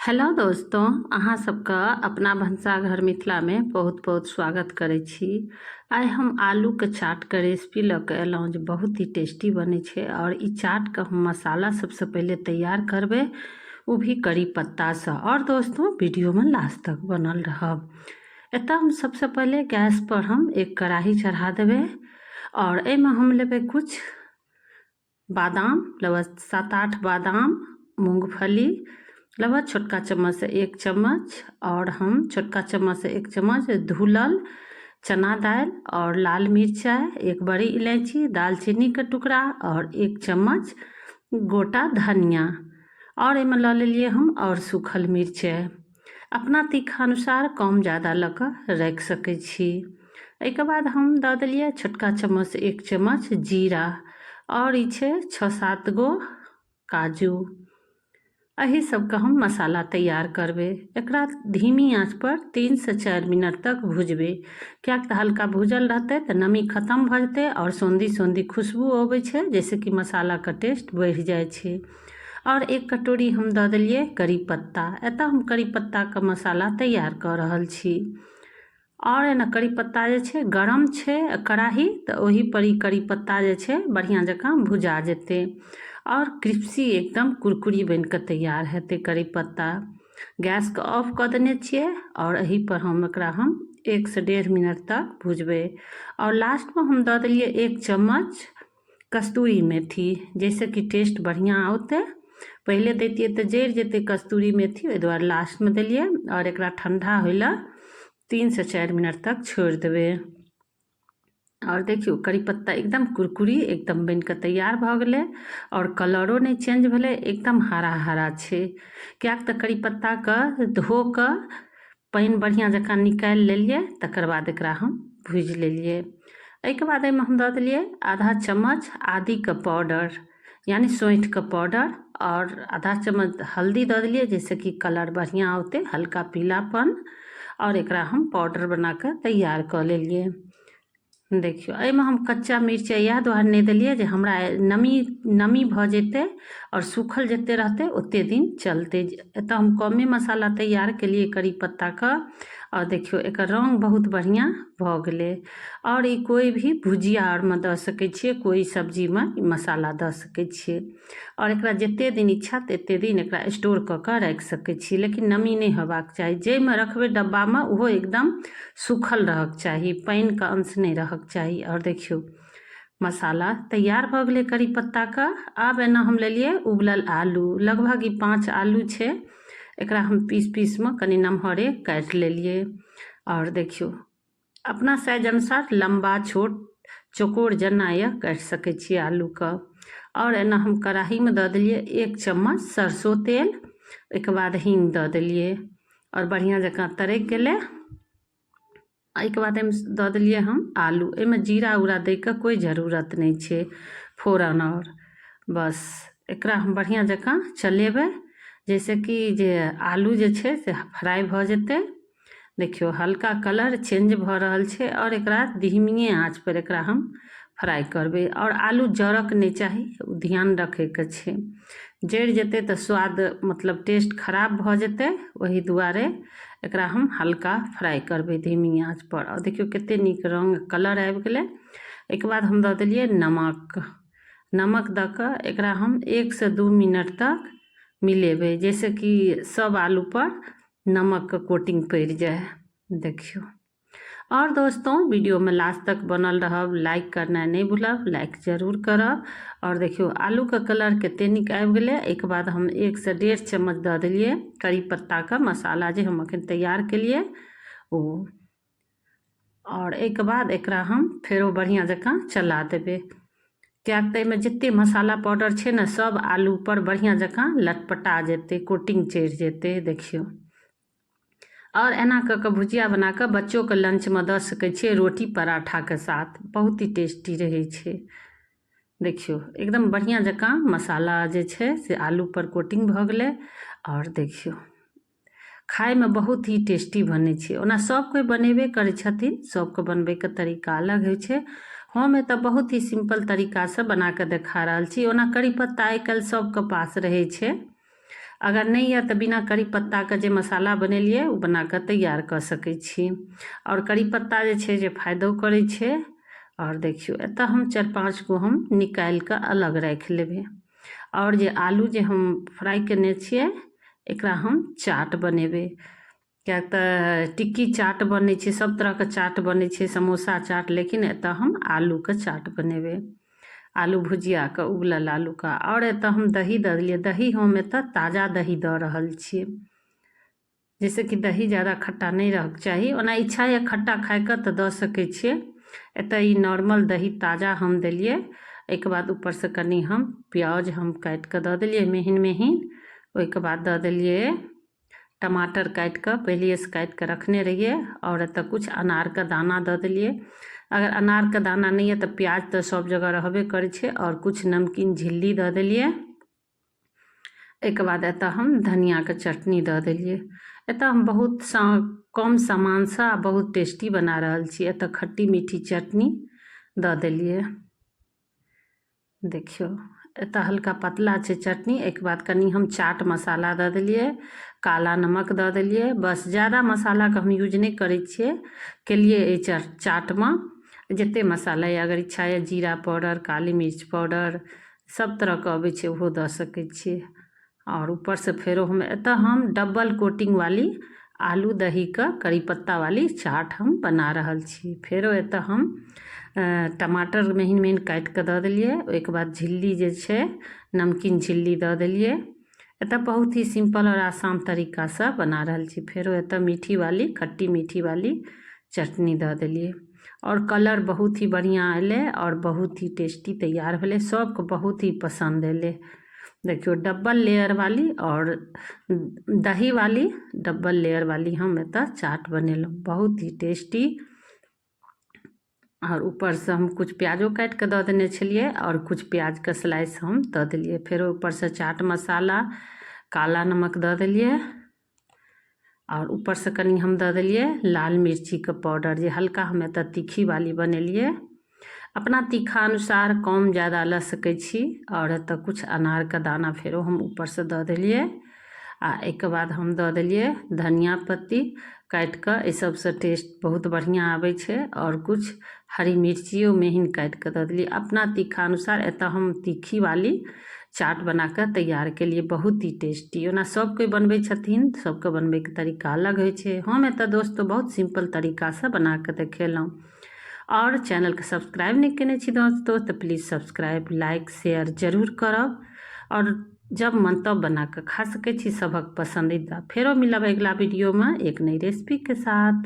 Hello दोस्तों, अहाँ सबका अपना भनसाघर मिथिला में बहुत बहुत स्वागत करै छी। आइ हम आलू के चाट के रेसिपी लऽ के एलहुँ जे बहुत ही टेस्टी बनै छै। और ई चाट के हम मसाला सबसे पहले तैयार करबै, वो भी करी पत्ता से। और दोस्तों वीडियो में लास्ट तक बनल रहब। एतऽ हम सबसे पहले गैस पर हम एक कढ़ाई चढ़ा देबै और एहिमे हम लेबै कुछ बादाम, लेबै 7-8 बादाम, मूंगफली लेबै छोटका चम्मच से 1 चम्मच, और हम छोटका चम्मच से 1 चम्मच धुलल चना दाल और लाल मिर्चाई, एक बड़ी इलायची, दालचीनी के टुकड़ा और 1 चम्मच गोटा धनिया। और एहिमे लऽ लेलिए हम और सूखल मिर्चाई। अपना तीखा अनुसार कम ज़्यादा लऽ कऽ राखि सकै छी। एहिके बाद हम दऽ देलिए छोटका चम्मच से 1 चम्मच जीरा, और ई छै 6-7 गो काजू। एही सबके हम मसाला तैयार करबै। एकरा धीमी आंच पर 3 से 4 मिनट तक भुजबै, कियाक तऽ हल्का भुजल रहतै तऽ नमी खत्म भऽ जेतै और सौंधी सौंधी खुशबू अबै छै, जैसे कि मसाला का टेस्ट बढ़ि जाइ छै। और 1 कटोरी हम दऽ देलिए करी पत्ता। एतऽ हम करी पत्ता के मसाला तैयार कऽ रहल छी। और एना करी पत्ता जे छै गरम छै कढ़ाही, तऽ ओही पर ई करी पत्ता जे छै बढ़िया जकाँ भुजा जेतै और क्रिस्पी एकदम कुरकुरी बन के तैयार हेतै करी पत्ता। गैस के ऑफ कऽ देने छियै और एही पर हम एकरा 1 से 1.5 मिनट तक भुजबै। और लास्ट में हम दऽ देलिए 1 चम्मच कस्तूरी मेथी, जैसे कि टेस्ट बढ़िया औतै। पहले दैतिए तऽ जरि जेतै कस्तूरी मेथी, ओहि दुआरे लास्ट में देलिए। और एकरा ठंडा होइ लए 3 से 4 मिनट तक छोड़ि देबै। और देखियो करी पत्ता एकदम कुरकुरी एकदम बन के तैयार भऽ गेलै और कलरो नहीं चेंज भेलै, एकदम हरा हरा छै। कियाक तऽ करी पत्ता के धो कऽ पानि बढ़िया जकाँ निकालि लेलिए, तकर बाद एकरा हम भूजि लेलिए। एहिके बाद एहिमे हम दऽ देलिए आधा चम्मच आदी के पाउडर, यानी सौंठ के पाउडर, और आधा चम्मच हल्दी दऽ देलिए, जैसे कि कलर बढ़िया औतै, हल्का पीलापन। और एकरा हम पाउडर बना के तैयार कऽ लेलिए। देखियो एहिमे हम कच्चा मिर्चाई इएह दुआरे नहीं देलिए जे हमरा नमी भऽ जेतै और सूखल जते रहतै ओते दिन चलतै। एतऽ हम कमे मसाला तैयार केलिए करी पत्ता का। और देखियो एकर रंग बहुत बढ़िया भऽ गेलै। और ई कोई भी भुजिया आर में दऽ सकै छियै, कोई सब्जी में ई मसाला दऽ सकै छियै। और एकरा जते दिन इच्छा तते दिन एकरा स्टोर कऽ कऽ राखि सकै छियै, लेकिन नमी नहीं होबाक चाही। जाहिमे रखबै डब्बा में ओहो एकदम सूखल रहक चाही, पानि के अंश नहीं रहक चाही। और देखियो मसाला तैयार भऽ गेलै करी पत्ता का। आब एना हम लेलिए उबलल आलू, लगभग ई 5 आलू छै। एकरा हम पीस में कनी नमहरे काटि लेलिए। और देखियो अपना साइज अनुसार लंबा छोट चौकोर जेना यऽ काटि सकै छियै आलू का। और एना हम कढ़ाई में दऽ देलिए 1 चम्मच सरसों तेल, एक बाद हींग दऽ देलिए और बढ़िया जकाँ तरक गेलै। एहिके बाद एहिमे दऽ देलिए हम आलू। एहिमे जीरा उरा दै के कोई ज़रूरत नहीं छै फोरन। और बस एकरा हम बढ़िया जकाँ चलेबै, जैसे कि जे आलू जे छै से फ्राई भऽ जेतै। देखियो हल्का कलर चेंज भऽ रहल छै और एकरा धीमिये आँच पर एकरा हम फ्राई करबै। और आलू जरक नहीं चाही, ध्यान रखे के छै। जरि जेतै तऽ स्वाद मतलब टेस्ट खराब भऽ जेतै, वही दुआरे एकरा हम हल्का फ्राई करबै धीमी आँच पर। और देखियो कते नीक रंग कलर आबि गेलै। एहिके बाद हम दऽ देलिए नमक दऽ कऽ एकरा हम 1 से 2 मिनट तक मिलेबै, जैसे कि सब आलू पर नमक का कोटिंग पड़ि जाए। देखियो और दोस्तों वीडियो में लास्ट तक बनल रहब, लाइक करना नहीं भूलब, लाइक जरूर करब। और देखियो आलू का कलर कते नीक आबि गेलै। एक बाद हम 1 से 1.5 चम्मच दऽ देलिए करी पत्ता का मसाला जे हम अखन तैयार केलिए ओ। और एक बाद एकरा हम फेरो बढ़िया जकाँ चला देबै, कियाक तऽ एहिमे जते मसाला पाउडर छै ने सब आलू पर बढ़िया जकाँ लटपटा जेतै, कोटिंग चढ़ि जेतै। देखियो और एना कऽ के भुजिया बना के बच्चों के लंच में दऽ सकै छियै रोटी पराठा के साथ, बहुत ही टेस्टी रहै छै। देखियो एकदम बढ़िया जकाँ मसाला जे छै से आलू पर कोटिंग भऽ गेलै। और देखियो खाए में बहुत ही टेस्टी बनै छै। ओना सब कोई बनेबे करै छथिन, सबके बनबै के तरीका अलग होइ छै। हम एतऽ बहुत ही सिंपल तरीका से बना के देखा रहल छी। ओना करी पत्ता आइ काल्हि सबके पास रहै छै, अगर नहीं है तो बिना करी पत्ता के जे मसाला बनेलिए ओ बना के तैयार कर सकै छी। और करी पत्ता जे छै जे फायदो करै छै। और देखियो एतऽ हम 4-5 गो हम निकाल के अलग राख लेबै। और जे आलू जे हम फ्राई केने छियै एकरा हम चाट बनेबै। क्या तऽ टिक्की चाट बनै छै, सब तरह के चाट बनै छै, समोसा चाट, लेकिन एतऽ हम आलू के चाट बनेबै। आलू भुजिया के उबलल आलू का। और एतऽ हम दही दऽ देलिए। दही हम एतऽ ताजा दही दऽ रहल छियै, जैसे कि दही ज़्यादा खट्टा नहीं रहक चाही। ओना इच्छा या खट्टा खाएके तऽ दऽ सकै छियै। एतऽ ई नॉर्मल दही ताजा हम देलिए। एक बाद ऊपर से कनी हम प्याज हम काट के दऽ देलिए महीन महीन। ओइके बाद दऽ देलिए टमाटर काट के, पहले से काट के रखने रहिए। और एतऽ कुछ अनार के दाना दऽ देलिए। अगर अनार के दाना नहीं है तो प्याज तो सब जगह रहबे करे छे। और कुछ नमकीन झिल्ली दऽ देलिए। एक बाद एतऽ हम धनिया के चटनी दऽ देलिए। एतऽ हम बहुत कम सामान से बहुत टेस्टी बना रहल छी। एतऽ खट्टी मीठी चटनी दऽ देलिए। देखियो एतऽ हल्का पतला छै चटनी। एक बाद कनी हम चाट मसाला दऽ देलिए, काला नमक दऽ देलिए। बस ज़्यादा मसाला के हम यूज नहीं करै छिए केलिए एहि चाट में। जते मसाला है, अगर इच्छा है जीरा पाउडर, काली मिर्च पाउडर, सब तरह के अबै छै ओहो दऽ सकै छिए। और ऊपर से फेरो हम एतऽ हम डबल कोटिंग वाली आलू दही का करी पत्ता वाली चाट हम बना रहल छी। फेरो एतऽ हम टमाटर महीन महीन काट के दऽ देलिए। ओइके बाद झिल्ली जे छै नमकीन झिल्ली दऽ देलिए। एतऽ बहुत ही सिंपल और आसान तरीका से बना रहल छी। फेरो एतऽ मीठी वाली खट्टी मीठी वाली चटनी दऽ देलिए। और कलर बहुत ही बढ़िया एले और बहुत ही टेस्टी तैयार भेले। सबके बहुत ही पसंद एले। देखियो डबल लेयर वाली और दही वाली डबल लेयर वाली हम एतऽ चाट बनेलहुँ, बहुत ही टेस्टी। और ऊपर से हम कुछ प्याजो काट के दऽ देने छलिए और कुछ प्याज के स्लाइस हम दऽ देलिए। फेर ऊपर से चाट मसाला, काला नमक दऽ देलिए। और ऊपर से कनी हम दऽ देलिए लाल मिर्ची के पाउडर, जे हल्का हम एतऽ तीखी वाली बनेलिए। अपना तीखा अनुसार कम ज़्यादा लऽ सकै छी। और एतऽ कुछ अनार के दाना फेरो हम ऊपर से दऽ देलिए। आ एक बाद हम दऽ देलिए धनिया पत्ती काट के। एहि सबसे टेस्ट बहुत बढ़िया आबै छै। और कुछ हरी मिर्चियो महीन काट के दऽ देलिए अपना तीखा अनुसार। एतऽ हम तीखी वाली चाट बना के तैयार के लिए, बहुत ही टेस्टी। ओना सब कोई बनबै छथिन, सबके बनबै के तरीका अलग होइ छै। हम एतऽ दोस्तों बहुत सिंपल तरीका से बना के देखेलहुँ। और चैनल के सब्सक्राइब नहीं केने छी दोस्तों तो प्लीज़ सब्सक्राइब, लाइक, शेयर जरूर करब। और जब मन तब बना के खा सकै छी सबक पसंदीदा। फेरो मिलब अगला वीडियो में एक नई रेसिपी के साथ।